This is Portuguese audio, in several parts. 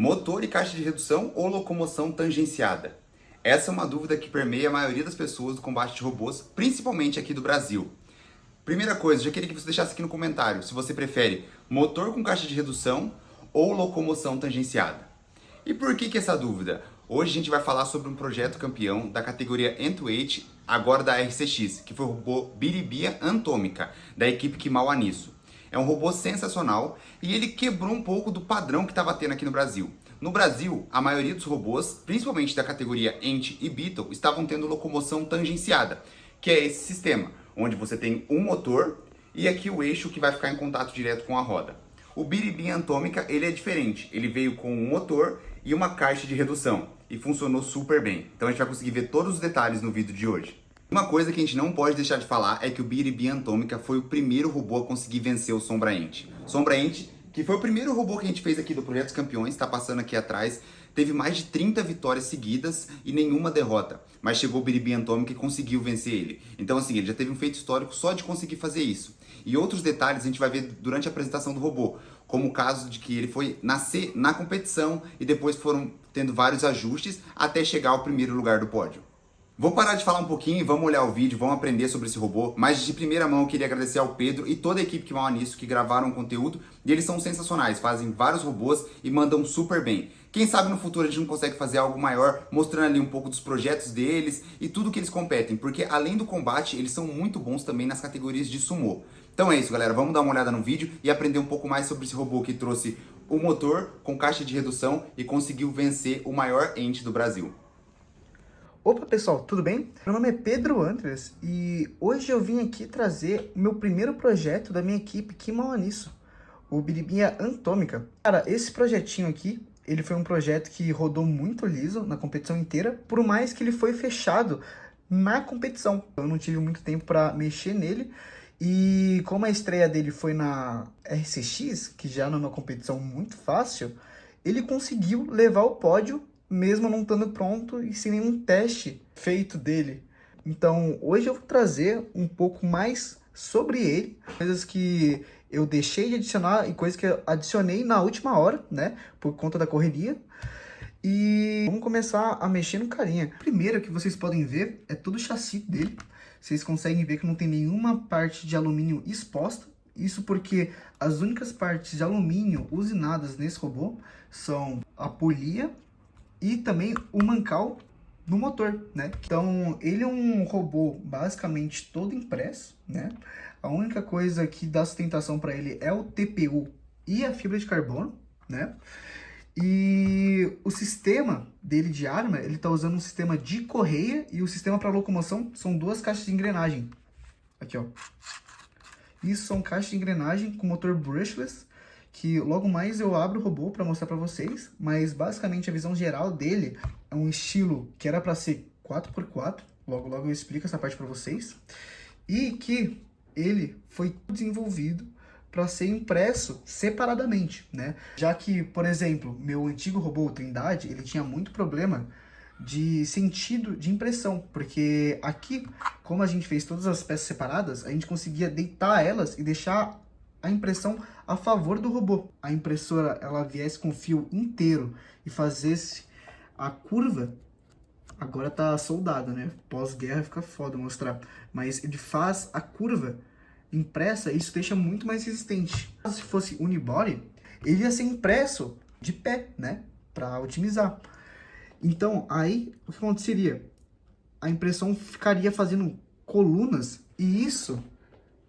Motor e caixa de redução ou locomoção tangenciada? Essa é uma dúvida que permeia a maioria das pessoas do combate de robôs, principalmente aqui do Brasil. Primeira coisa, já queria que você deixasse aqui no comentário se você prefere motor com caixa de redução ou locomoção tangenciada. E por que essa dúvida? Hoje a gente vai falar sobre um projeto campeão da categoria End-to-End, agora da RCX, que foi o robô Biribia Antômica, da equipe Kimal Anisso. É um robô sensacional e ele quebrou um pouco do padrão que estava tendo aqui no Brasil. No Brasil, a maioria dos robôs, principalmente da categoria Ent e Beetle, estavam tendo locomoção tangenciada, que é esse sistema, onde você tem um motor e aqui o eixo que vai ficar em contato direto com a roda. O Biribia Antômica, ele é diferente, ele veio com um motor e uma caixa de redução e funcionou super bem. Então a gente vai conseguir ver todos os detalhes no vídeo de hoje. Uma coisa que a gente não pode deixar de falar é que o Biribia Antômica foi o primeiro robô a conseguir vencer o Sombra Ent. Sombra Ent, que foi o primeiro robô que a gente fez aqui do Projeto Campeões, está passando aqui atrás, teve mais de 30 vitórias seguidas e nenhuma derrota. Mas chegou o Biribia Antômica e conseguiu vencer ele. Então assim, ele já teve um feito histórico só de conseguir fazer isso. E outros detalhes a gente vai ver durante a apresentação do robô, como o caso de que ele foi nascer na competição e depois foram tendo vários ajustes até chegar ao primeiro lugar do pódio. Vou parar de falar um pouquinho e vamos olhar o vídeo, vamos aprender sobre esse robô, mas de primeira mão eu queria agradecer ao Pedro e toda a equipe que vai nisso, que gravaram o conteúdo, e eles são sensacionais, fazem vários robôs e mandam super bem. Quem sabe no futuro a gente não consegue fazer algo maior, mostrando ali um pouco dos projetos deles e tudo que eles competem, porque além do combate, eles são muito bons também nas categorias de sumô. Então é isso, galera, vamos dar uma olhada no vídeo e aprender um pouco mais sobre esse robô que trouxe o motor com caixa de redução e conseguiu vencer o maior Ent do Brasil. Opa pessoal, tudo bem? Meu nome é Pedro Andres e hoje eu vim aqui trazer o meu primeiro projeto da minha equipe Kimal Anisso, o Biribia Antômica. Cara, esse projetinho aqui, ele foi um projeto que rodou muito liso na competição inteira, por mais que ele foi fechado na competição. Eu não tive muito tempo para mexer nele e como a estreia dele foi na RCX, que já não é uma competição muito fácil, ele conseguiu levar o pódio mesmo não estando pronto e sem nenhum teste feito dele. Então, hoje eu vou trazer um pouco mais sobre ele, coisas que eu deixei de adicionar e coisas que eu adicionei na última hora, né, por conta da correria. E vamos começar a mexer no carinha. Primeiro que vocês podem ver é todo o chassi dele. Vocês conseguem ver que não tem nenhuma parte de alumínio exposta. Isso porque as únicas partes de alumínio usinadas nesse robô são a polia e também o mancal no motor, né? Então, ele é um robô basicamente todo impresso, né? A única coisa que dá sustentação para ele é o TPU e a fibra de carbono, né? E o sistema dele de arma, ele tá usando um sistema de correia e o sistema para locomoção são duas caixas de engrenagem. Aqui, ó. Isso são caixas de engrenagem com motor brushless, que logo mais eu abro o robô para mostrar para vocês, mas basicamente a visão geral dele é um estilo que era para ser 4x4, logo eu explico essa parte para vocês, e que ele foi desenvolvido para ser impresso separadamente, né? Já que, por exemplo, meu antigo robô o Trindade, ele tinha muito problema de sentido de impressão, porque aqui, como a gente fez todas as peças separadas, a gente conseguia deitar elas e deixar a impressão a favor do robô. A impressora, ela viesse com o fio inteiro e fazesse a curva, agora tá soldado, né? Pós-guerra fica foda mostrar, mas ele faz a curva impressa e isso deixa muito mais resistente. Se fosse unibody, ele ia ser impresso de pé, né? Para otimizar. Então, aí, o que aconteceria? A impressão ficaria fazendo colunas e isso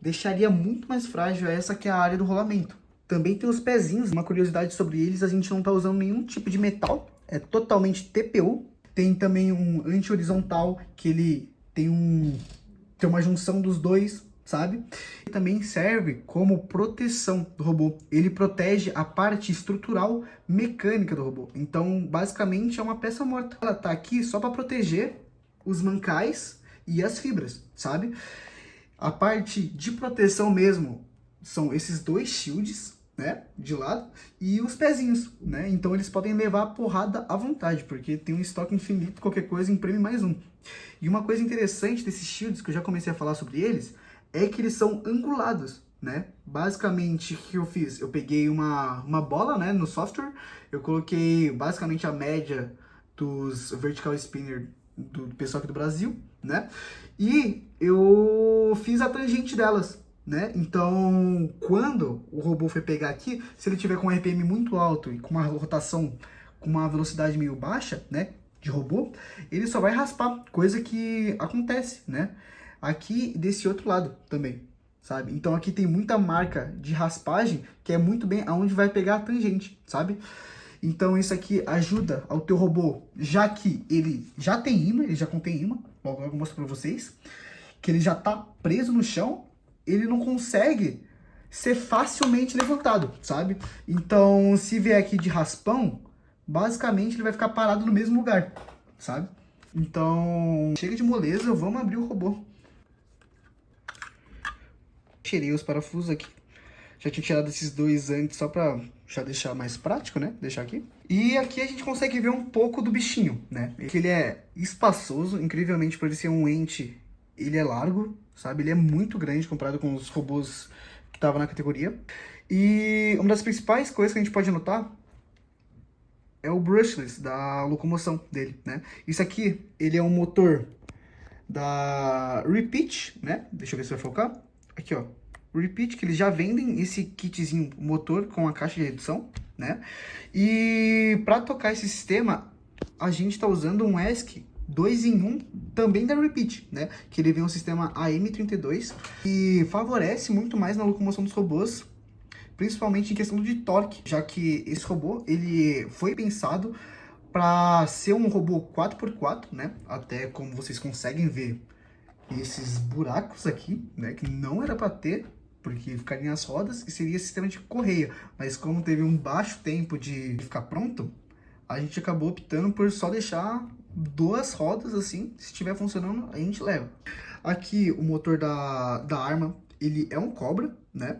deixaria muito mais frágil essa que é a área do rolamento. Também tem os pezinhos, uma curiosidade sobre eles, a gente não está usando nenhum tipo de metal, é totalmente TPU. Tem também um anti-horizontal, que ele tem uma junção dos dois, sabe? E também serve como proteção do robô. Ele protege a parte estrutural mecânica do robô. Então, basicamente, é uma peça morta. Ela tá aqui só para proteger os mancais e as fibras, sabe? A parte de proteção mesmo são esses dois shields, né, de lado, e os pezinhos, né? Então eles podem levar a porrada à vontade, porque tem um estoque infinito, qualquer coisa imprime mais um. E uma coisa interessante desses shields, que eu já comecei a falar sobre eles, é que eles são angulados. né? Basicamente, o que eu fiz? Eu peguei uma bola, né, no software, eu coloquei basicamente a média dos vertical spinner do pessoal aqui do Brasil, né? E eu fiz a tangente delas, né? Então, quando o robô for pegar aqui, se ele tiver com um RPM muito alto e com uma rotação com uma velocidade meio baixa, né, de robô, ele só vai raspar, coisa que acontece, né? Aqui desse outro lado também, sabe? Então aqui tem muita marca de raspagem que é muito bem aonde vai pegar a tangente, sabe? Então isso aqui ajuda ao teu robô, já que ele já tem imã, ele já contém imã, logo eu mostro pra vocês, que ele já tá preso no chão, ele não consegue ser facilmente levantado, sabe? Então se vier aqui de raspão, basicamente ele vai ficar parado no mesmo lugar, sabe? Então chega de moleza, vamos abrir o robô. Tirei os parafusos aqui. Já tinha tirado esses dois antes só pra já deixar mais prático, né? Deixar aqui. E aqui a gente consegue ver um pouco do bichinho, né? Ele é espaçoso, incrivelmente por ele ser um ente, ele é largo, sabe? Ele é muito grande comparado com os robôs que estavam na categoria. E uma das principais coisas que a gente pode notar é o brushless da locomoção dele, né? Isso aqui, ele é um motor da Repeat, né? Deixa eu ver se vai focar. Aqui, ó. Repeat, que eles já vendem esse kitzinho motor com a caixa de redução, né? E para tocar esse sistema, a gente está usando um ESC 2 em 1, também da Repeat, né? Que ele vem um sistema AM32 e favorece muito mais na locomoção dos robôs, principalmente em questão de torque, já que esse robô, ele foi pensado para ser um robô 4x4, né? Até como vocês conseguem ver esses buracos aqui, né? Que não era para ter, porque ficariam as rodas e seria sistema de correia. Mas como teve um baixo tempo de ficar pronto, a gente acabou optando por só deixar duas rodas assim. Se estiver funcionando, a gente leva. Aqui o motor da arma, ele é um Cobra, né?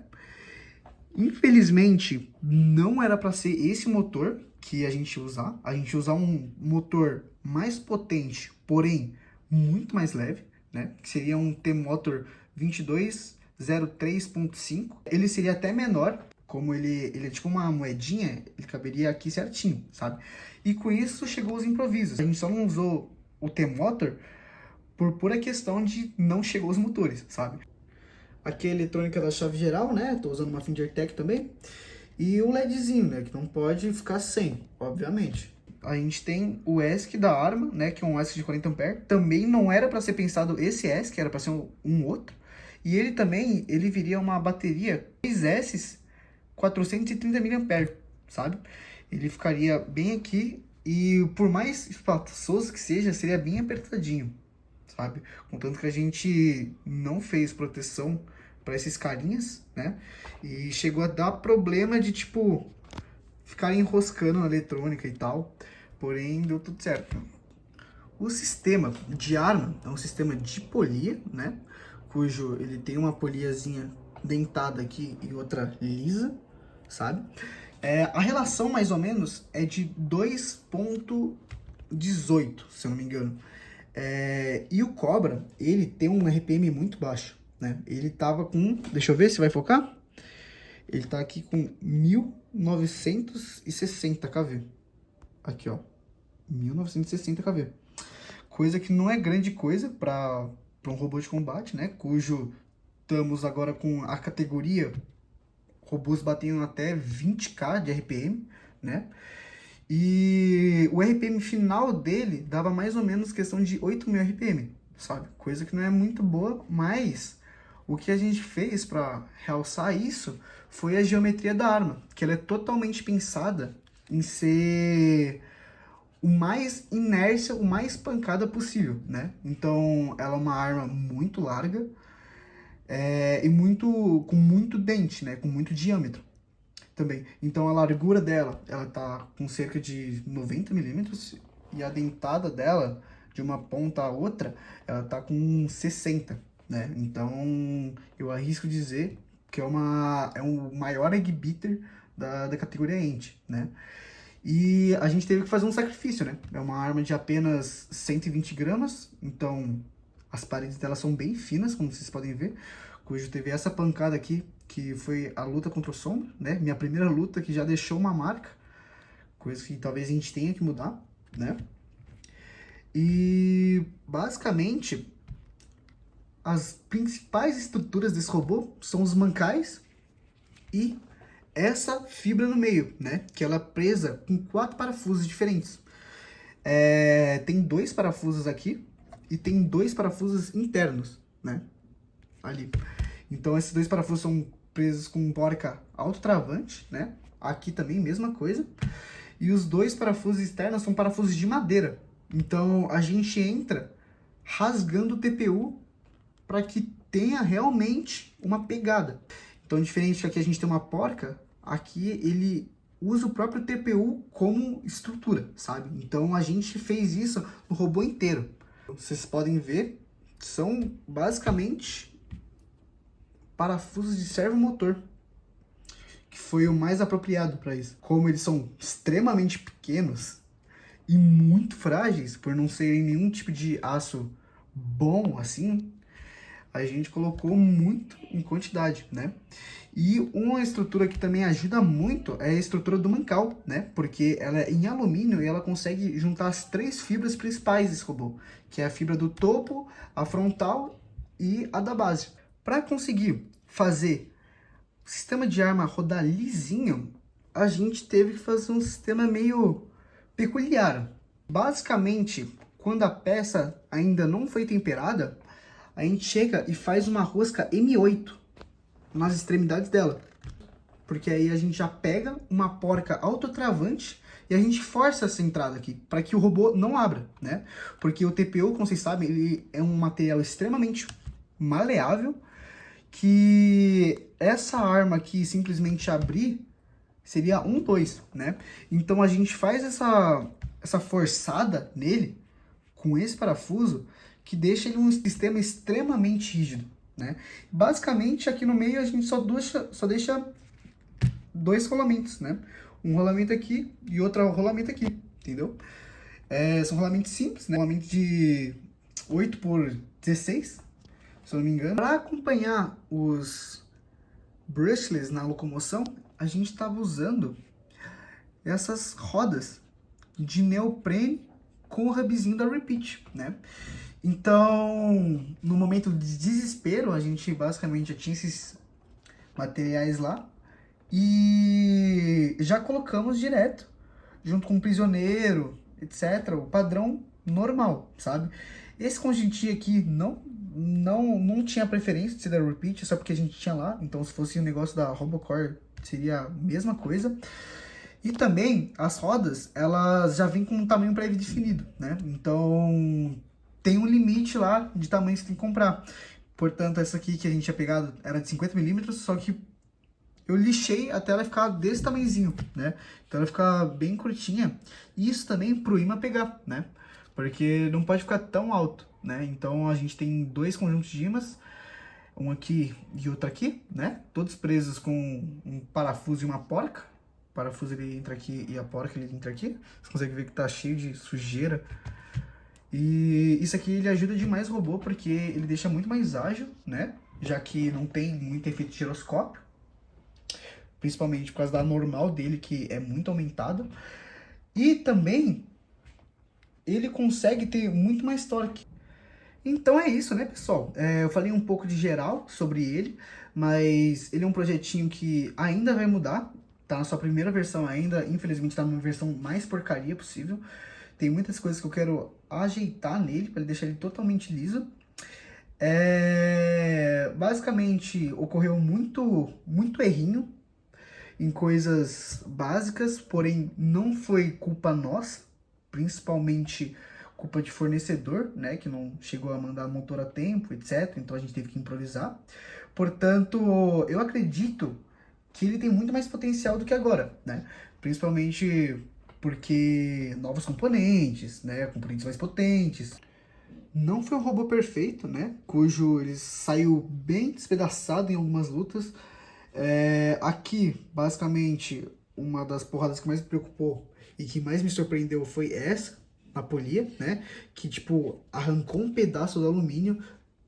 Infelizmente, não era para ser esse motor que a gente usar. A gente usar um motor mais potente, porém muito mais leve, né? Que seria um T-Motor 2203.5. Ele seria até menor, como ele é tipo uma moedinha, ele caberia aqui certinho, sabe? E com isso chegou os improvisos. A gente só não usou o T-Motor por pura questão de não chegou os motores, sabe? Aqui é a eletrônica da chave geral, né? Tô usando uma Fingertech também. E o LEDzinho, né? Que não pode ficar sem, obviamente. A gente tem o ESC da arma, né? Que é um ESC de 40 ampere. Também não era para ser pensado esse ESC, era para ser um outro. E ele também, ele viria uma bateria 3S 430 mAh, sabe? Ele ficaria bem aqui e por mais espaçoso que seja, seria bem apertadinho, sabe? Contanto que a gente não fez proteção para esses carinhas, né? E chegou a dar problema de, tipo, ficar enroscando na eletrônica e tal. Porém, deu tudo certo. O sistema de arma é um sistema de polia, né? Cujo ele tem uma poliazinha dentada aqui e outra lisa, sabe? A relação, mais ou menos, é de 2.18, se eu não me engano. E o Cobra, ele tem um RPM muito baixo, né? Ele tava com, deixa eu ver se vai focar. Ele tá aqui com 1960 kV. Aqui, ó. 1960 kV. Coisa que não é grande coisa para um robô de combate, né? Cujo estamos agora com a categoria robôs batendo até 20k de RPM, né? E o RPM final dele dava mais ou menos questão de 8.000 RPM, sabe? Coisa que não é muito boa, mas o que a gente fez para realçar isso foi a geometria da arma, que ela é totalmente pensada em ser o mais inércia, o mais pancada possível, né? Então ela é uma arma muito larga e com muito dente, né? Com muito diâmetro também. Então a largura dela, ela tá com cerca de 90 milímetros e a dentada dela, de uma ponta a outra, ela tá com 60, né? Então eu arrisco dizer que é um maior egg beater da categoria Ent, né? E a gente teve que fazer um sacrifício, né? É uma arma de apenas 120 gramas, então as paredes dela são bem finas, como vocês podem ver, cujo teve essa pancada aqui, que foi a luta contra o Sombra, né? Minha primeira luta que já deixou uma marca, coisa que talvez a gente tenha que mudar, né? E basicamente as principais estruturas desse robô são os mancais e essa fibra no meio, né? Que ela é presa com 4 parafusos diferentes. Tem 2 parafusos aqui e tem 2 parafusos internos, né? Ali. Então esses 2 parafusos são presos com porca autotravante, né? Aqui também mesma coisa. E os 2 parafusos externos são parafusos de madeira. Então a gente entra rasgando o TPU para que tenha realmente uma pegada. Então, diferente que aqui a gente tem uma porca, aqui ele usa o próprio TPU como estrutura, sabe? Então a gente fez isso no robô inteiro. Vocês podem ver, são basicamente parafusos de servomotor, que foi o mais apropriado para isso. Como eles são extremamente pequenos e muito frágeis, por não serem nenhum tipo de aço bom assim, a gente colocou muito em quantidade, né? E uma estrutura que também ajuda muito é a estrutura do mancal, né? Porque ela é em alumínio e ela consegue juntar as 3 fibras principais desse robô, que é a fibra do topo, a frontal e a da base. Para conseguir fazer o sistema de arma rodar lisinho, a gente teve que fazer um sistema meio peculiar. Basicamente, quando a peça ainda não foi temperada, a gente chega e faz uma rosca M8 nas extremidades dela. Porque aí a gente já pega uma porca autotravante e a gente força essa entrada aqui, para que o robô não abra, né? Porque o TPU, como vocês sabem, ele é um material extremamente maleável, que essa arma aqui simplesmente abrir seria 1-2, né? Então a gente faz essa forçada nele com esse parafuso que deixa ele um sistema extremamente rígido, né? Basicamente aqui no meio a gente só deixa 2 rolamentos, né? Um rolamento aqui e outro rolamento aqui, entendeu? São rolamentos simples, né? Rolamento de 8x16, se eu não me engano. Para acompanhar os brushless na locomoção, a gente estava usando essas rodas de neoprene com o hubzinho da Repeat, né? Então, no momento de desespero, a gente basicamente já tinha esses materiais lá e já colocamos direto, junto com o prisioneiro, etc., o padrão normal, sabe? Esse conjuntinho aqui não tinha preferência de ser da Repeat, só porque a gente tinha lá, então se fosse um negócio da Robocore seria a mesma coisa. E também as rodas, elas já vêm com um tamanho prévio definido, né? Então tem um limite lá de tamanho que você tem que comprar. Portanto, essa aqui que a gente tinha pegado era de 50mm, só que eu lixei até ela ficar desse tamanhozinho, né? Então ela fica bem curtinha. E isso também pro imã pegar, né? Porque não pode ficar tão alto, né? Então a gente tem 2 conjuntos de imãs, um aqui e outro aqui, né? Todos presos com um parafuso e uma porca. O parafuso ele entra aqui e a porca ele entra aqui. Você consegue ver que tá cheio de sujeira. E isso aqui ele ajuda demais o robô porque ele deixa muito mais ágil, né? Já que não tem muito efeito de giroscópio. Principalmente por causa da normal dele, que é muito aumentada. E também ele consegue ter muito mais torque. Então é isso, né, pessoal? Eu falei um pouco de geral sobre ele, mas ele é um projetinho que ainda vai mudar. Tá na sua primeira versão ainda, infelizmente tá numa versão mais porcaria possível. Tem muitas coisas que eu quero ajeitar nele, para deixar ele totalmente liso. Basicamente, ocorreu muito errinho em coisas básicas, porém não foi culpa nossa, principalmente culpa de fornecedor, né, que não chegou a mandar motor a tempo, etc. Então a gente teve que improvisar. Portanto, eu acredito que ele tem muito mais potencial do que agora, né? Principalmente porque novos componentes, né, componentes mais potentes. Não foi um robô perfeito, né, cujo ele saiu bem despedaçado em algumas lutas. Aqui, basicamente, uma das porradas que mais me preocupou e que mais me surpreendeu foi essa, na polia, né? Que, tipo, arrancou um pedaço do alumínio,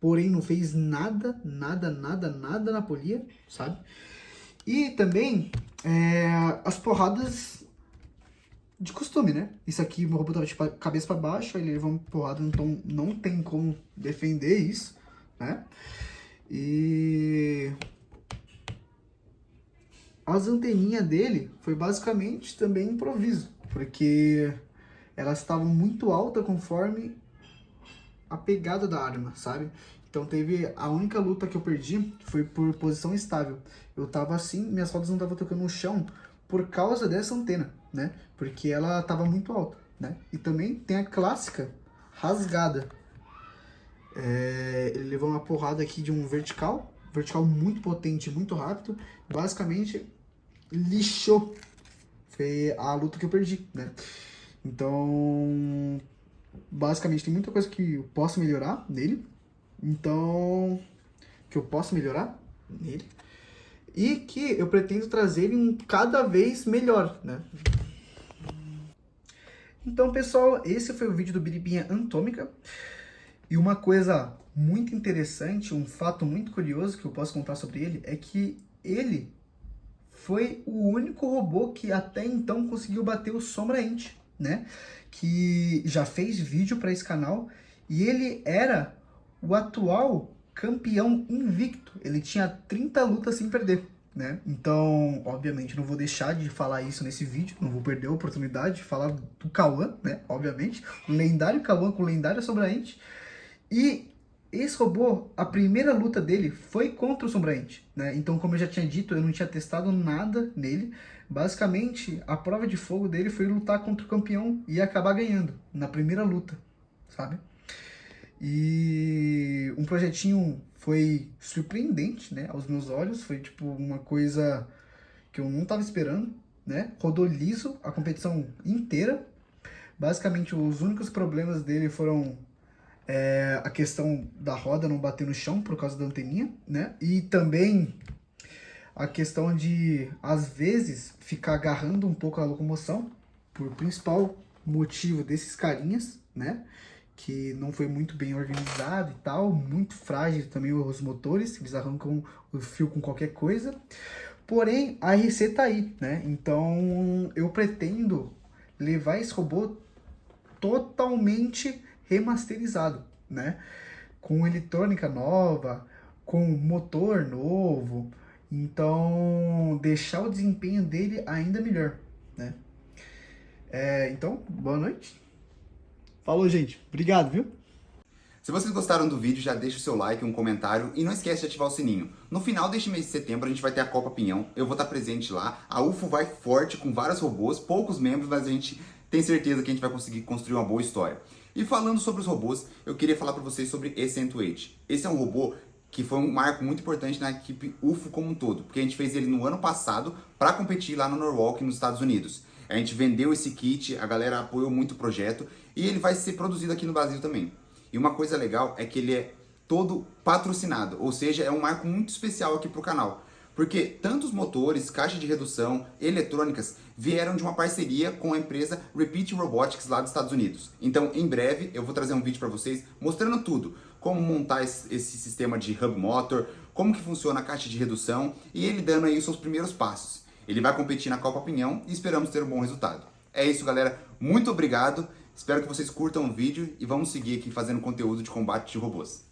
porém não fez nada na polia, sabe? E também as porradas de costume, né? Isso aqui, meu robô tava de cabeça pra baixo, aí ele levou uma porrada, então não tem como defender isso, né? E as anteninhas dele foi basicamente também improviso, porque elas estavam muito altas conforme a pegada da arma, sabe? Então a única luta que eu perdi foi por posição estável. Eu tava assim, minhas rodas não estavam tocando no chão por causa dessa antena, né? Porque ela tava muito alta, né? E também tem a clássica rasgada. Ele levou uma porrada aqui de um vertical muito potente, muito rápido, basicamente lixou. Foi a luta que eu perdi, né? Então, basicamente tem muita coisa que eu posso melhorar nele. E que eu pretendo trazer ele cada vez melhor, né? Então, pessoal, esse foi o vídeo do Biribinha Atômica. E uma coisa muito interessante, um fato muito curioso que eu posso contar sobre ele, é que ele foi o único robô que até então conseguiu bater o Sombra Int, né? Que já fez vídeo para esse canal e ele era o atual campeão invicto. Ele tinha 30 lutas sem perder, né? Então, obviamente, não vou deixar de falar isso nesse vídeo, não vou perder a oportunidade de falar do Cauã, né? Obviamente, o lendário Cauã com o lendário Sombra Int. E esse robô, a primeira luta dele foi contra o Sombra Int, né? Então, como eu já tinha dito, eu não tinha testado nada nele. Basicamente, a prova de fogo dele foi lutar contra o campeão e acabar ganhando na primeira luta, sabe? E um projetinho foi surpreendente, né, aos meus olhos. Foi tipo uma coisa que eu não estava esperando, né? Rodou liso a competição inteira. Basicamente, os únicos problemas dele foram a questão da roda não bater no chão por causa da anteninha, né? E também a questão de, às vezes, ficar agarrando um pouco a locomoção, por principal motivo desses carinhas, né? Que não foi muito bem organizado e tal, muito frágil também os motores, eles arrancam o fio com qualquer coisa. Porém, a RC tá aí, né? Então, eu pretendo levar esse robô totalmente remasterizado, né? Com eletrônica nova, com motor novo, então deixar o desempenho dele ainda melhor, né? Então, boa noite. Falou, gente. Obrigado, viu? Se vocês gostaram do vídeo, já deixa o seu like, um comentário e não esquece de ativar o sininho. No final deste mês de setembro a gente vai ter a Copa Pinhão, eu vou estar presente lá. A UFO vai forte com vários robôs, poucos membros, mas a gente tem certeza que a gente vai conseguir construir uma boa história. E falando sobre os robôs, eu queria falar para vocês sobre E108. Esse é um robô que foi um marco muito importante na equipe UFO como um todo, porque a gente fez ele no ano passado para competir lá no Norwalk, nos Estados Unidos. A gente vendeu esse kit, a galera apoiou muito o projeto e ele vai ser produzido aqui no Brasil também. E uma coisa legal é que ele é todo patrocinado, ou seja, é um marco muito especial aqui para o canal. Porque tanto os motores, caixa de redução, eletrônicas vieram de uma parceria com a empresa Repeat Robotics lá dos Estados Unidos. Então, em breve, eu vou trazer um vídeo para vocês mostrando tudo. Como montar esse sistema de hub motor, como que funciona a caixa de redução e ele dando aí os seus primeiros passos. Ele vai competir na Copa Pinhão e esperamos ter um bom resultado. É isso, galera. Muito obrigado. Espero que vocês curtam o vídeo e vamos seguir aqui fazendo conteúdo de combate de robôs.